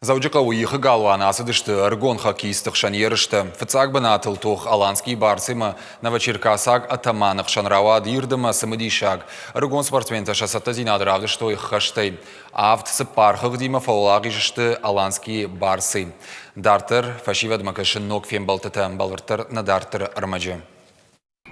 Зауджилка уйхы галуан асыдышты аргон хоккеистық шан ерішті. Фыцак банатыл тоқ аланский барсыма Новочеркасак атаманық шанрауа дирдыма сымыдишак. Аргон спортсмента шасатта зинадыравды что их хаштай. Авт сыпархық дима фаулағы жышты аланский барсы. Дартыр фашивадмакашын ног фембалтыта балвыртыр на дартыр армаджы.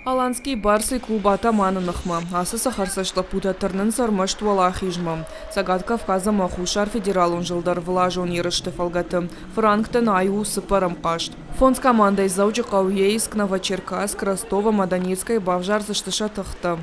Аланский барсы клуба атаманынықма. Асы сахарсашла путатырнын сармашт валахижма. Сагат Кавказа махушар федералун жылдар влажон ерышты фалгаты. Франктен аю сыпарам кашт. Фонд с командой Зауджилка-Уейск, Новочеркасск, Ростова, Мадонецкая, Бавжар заштыша тахта.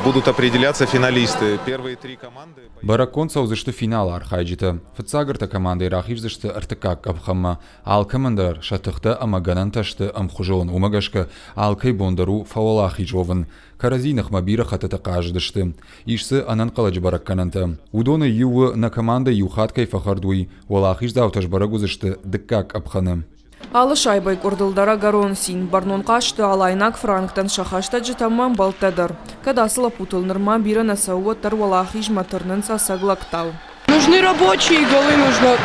Будут определяться финалисты. Первые три команды. Баракон саузышты финал архайджита. Фыцагырта команда ирахивзышты артыкак абхамма. Ал командар шатыхта амаганан ташты амхужон умагашка. Алкай бондару фауалахиджован. Каразинах мабира хатата каждышты. Ишсы анан каладжи бараккананта. Удона ювы на команда юхаткай фахардуй. Валахиж завташ барагузышты дыккак абханы. Алы шайбай курдылдара гарон син. Барнон кашты алайнак франктан шахашта джитаман балтадар. Кадасыла путылнырма бира насауа тарвалахиж матырнын сасаглактал. Нужны рабочие голы, нужно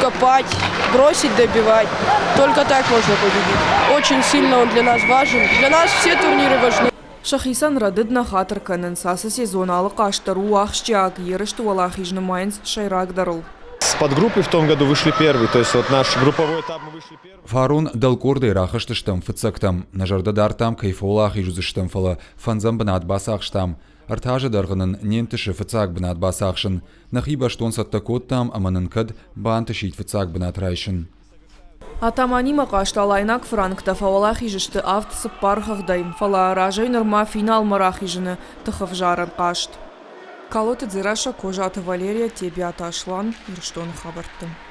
копать, бросить, добивать. Только так можно победить. Очень сильно он для нас важен. Для нас все турниры важны. Шахисан радыдна хатыр канын сасы сезоналы каштару ахшчак ерышты валахижны майнс шайрак дарыл. С подгруппы в том году вышли первый, то есть вот наш групповой этап мы вышли первый. Фарун далкорды ирахыштыштым фыцактам. Нажарда дартам кайфолахижузыштым фала фанзам банат басахштам. Артажа дарғынын нентіші фыцак банат басахшын. Нахиба штон саттакоттам аманын кад бантышит фыцак банат райшын. Атаманима кашталайнак франкта фавалахижышты авт сыппархахдай. Фала ражай нырма финал марахижыны тыхов жаран кашт. Калоты дзираша кожаты Валерия тебе аташлан ирштон хабарты.